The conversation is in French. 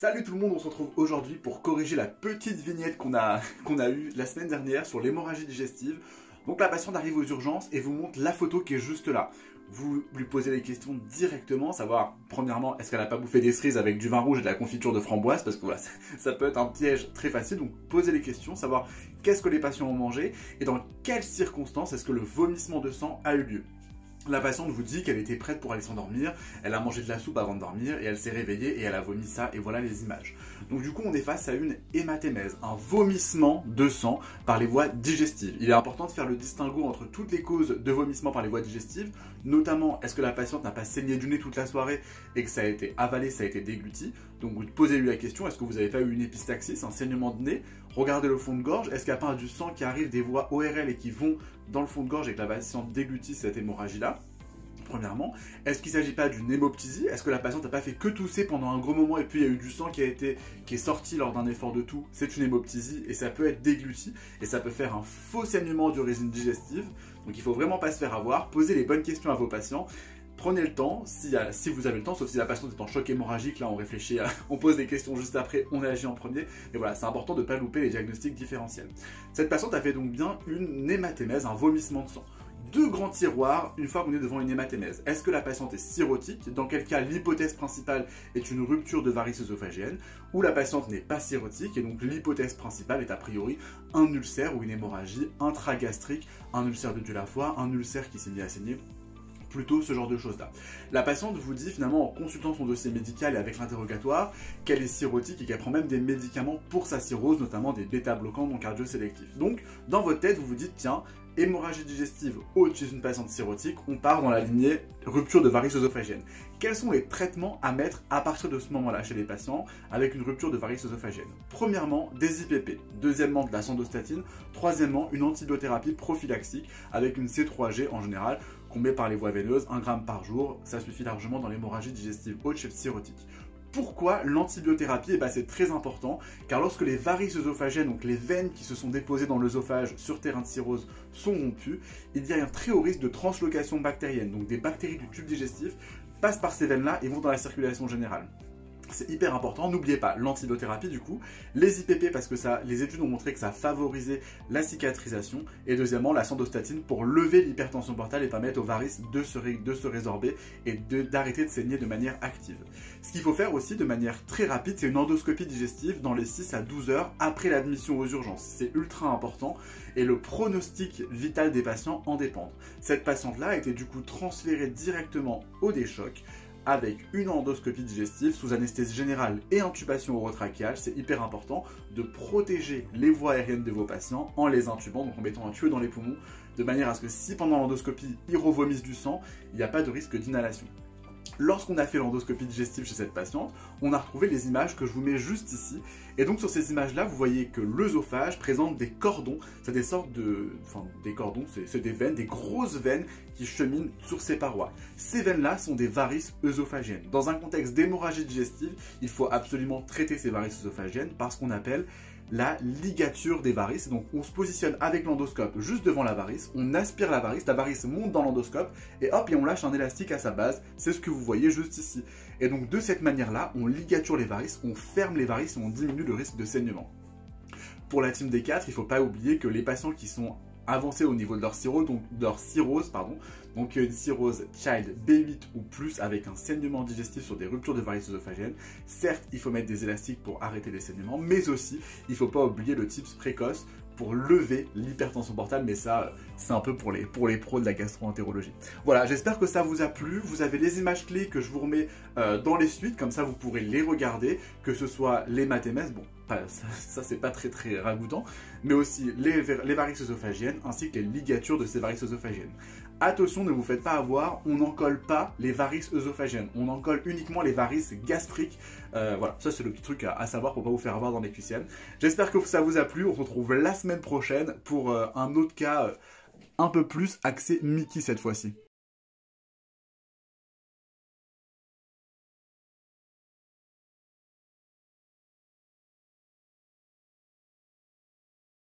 Salut tout le monde, on se retrouve aujourd'hui pour corriger la petite vignette qu'on a eue la semaine dernière sur l'hémorragie digestive. Donc la patiente arrive aux urgences et vous montre la photo qui est juste là. Vous lui posez les questions directement, savoir premièrement est-ce qu'elle n'a pas bouffé des cerises avec du vin rouge et de la confiture de framboise, parce que voilà, ça peut être un piège très facile. Donc posez les questions, savoir qu'est-ce que les patients ont mangé et dans quelles circonstances est-ce que le vomissement de sang a eu lieu. La patiente vous dit qu'elle était prête pour aller s'endormir, elle a mangé de la soupe avant de dormir et elle s'est réveillée et elle a vomi ça et voilà les images. Donc du coup on est face à une hématémèse, un vomissement de sang par les voies digestives. Il est important de faire le distinguo entre toutes les causes de vomissement par les voies digestives, notamment est-ce que la patiente n'a pas saigné du nez toute la soirée et que ça a été avalé, ça a été dégluti. Donc vous posez-lui la question, est-ce que vous n'avez pas eu une épistaxis, un saignement de nez? Regardez le fond de gorge, est-ce qu'il n'y a pas du sang qui arrive des voies ORL et qui vont dans le fond de gorge et que la patiente déglutit cette hémorragie-là? Premièrement, est-ce qu'il ne s'agit pas d'une hémoptysie? Est-ce que la patiente n'a pas fait que tousser pendant un gros moment et puis il y a eu du sang qui est sorti lors d'un effort de toux? C'est une hémoptysie et ça peut être dégluti et ça peut faire un faux saignement du résine digestive. Donc il ne faut vraiment pas se faire avoir, posez les bonnes questions à vos patients. Prenez le temps, si vous avez le temps, sauf si la patiente est en choc hémorragique, là on réfléchit, on pose des questions juste après, on agit en premier. Mais voilà, c'est important de ne pas louper les diagnostics différentiels. Cette patiente a fait donc bien une hématémèse, un vomissement de sang. Deux grands tiroirs une fois qu'on est devant une hématémèse. Est-ce que la patiente est cirrhotique? Dans quel cas l'hypothèse principale est une rupture de varices œsophagiennes, ou la patiente n'est pas cirrhotique et donc l'hypothèse principale est a priori un ulcère ou une hémorragie intragastrique, un ulcère de la foie, un ulcère qui s'est mis à saigner. Plutôt ce genre de choses-là. La patiente vous dit finalement en consultant son dossier médical et avec l'interrogatoire qu'elle est cirrhotique et qu'elle prend même des médicaments pour sa cirrhose, notamment des bêta-bloquants non cardio-sélectifs. Donc dans votre tête vous vous dites tiens, hémorragie digestive haute chez une patiente cirrhotique, on part dans la lignée rupture de varices œsophagiennes. Quels sont les traitements à mettre à partir de ce moment-là chez les patients avec une rupture de varices œsophagiennes? Premièrement, des IPP. Deuxièmement, de la sandostatine. Troisièmement, une antibiothérapie prophylaxique avec une C3G en général qu'on met par les voies veineuses, 1 gramme par jour. Ça suffit largement dans l'hémorragie digestive haute chez le cirrhotique. Pourquoi l'antibiothérapie? C'est très important, car lorsque les varices œsophagiennes, donc les veines qui se sont déposées dans l'œsophage sur terrain de cirrhose, sont rompues, il y a un très haut risque de translocation bactérienne. Donc des bactéries du tube digestif passent par ces veines-là et vont dans la circulation générale. C'est hyper important, n'oubliez pas l'antibiothérapie du coup, les IPP parce que les études ont montré que ça favorisait la cicatrisation, et deuxièmement la sandostatine pour lever l'hypertension portale et permettre aux varices de se résorber et d'arrêter de saigner de manière active. Ce qu'il faut faire aussi de manière très rapide, c'est une endoscopie digestive dans les 6 à 12 heures après l'admission aux urgences. C'est ultra important et le pronostic vital des patients en dépend. Cette patiente-là a été du coup transférée directement au DShoc avec une endoscopie digestive sous anesthésie générale et intubation orotrachéale. C'est hyper important de protéger les voies aériennes de vos patients en les intubant, donc en mettant un tuyau dans les poumons, de manière à ce que si pendant l'endoscopie ils revomissent du sang, il n'y a pas de risque d'inhalation. Lorsqu'on a fait l'endoscopie digestive chez cette patiente, on a retrouvé les images que je vous mets juste ici. Et donc sur ces images-là, vous voyez que l'œsophage présente des cordons. C'est des sortes de... Enfin, des cordons, c'est des veines, des grosses veines qui cheminent sur ces parois. Ces veines-là sont des varices œsophagiennes. Dans un contexte d'hémorragie digestive, il faut absolument traiter ces varices œsophagiennes par ce qu'on appelle la ligature des varices. Donc on se positionne avec l'endoscope juste devant la varice, on aspire la varice monte dans l'endoscope et hop, et on lâche un élastique à sa base. C'est ce que vous voyez juste ici. Et donc de cette manière-là, on ligature les varices, on ferme les varices et on diminue le risque de saignement. Pour la team D4, il ne faut pas oublier que les patients qui sont avancés au niveau de leur cirrhose, donc une cirrhose child B8 ou plus avec un saignement digestif sur des ruptures de varices œsophagiennes. Certes, il faut mettre des élastiques pour arrêter les saignements, mais aussi, il ne faut pas oublier le tips précoce pour lever l'hypertension portale, mais ça, c'est un peu pour les pros de la gastro-entérologie. Voilà, j'espère que ça vous a plu. Vous avez les images clés que je vous remets dans les suites, comme ça vous pourrez les regarder, que ce soit l'hématémèse, bon, ça c'est pas très ragoûtant, mais aussi les varices œsophagiennes, ainsi que les ligatures de ces varices œsophagiennes. Attention, ne vous faites pas avoir, on n'en colle pas les varices œsophagiennes, on en colle uniquement les varices gastriques. Voilà, ça c'est le petit truc à savoir pour pas vous faire avoir dans les QCM. J'espère que ça vous a plu, on se retrouve la semaine prochaine pour un autre cas un peu plus axé Mickey cette fois-ci.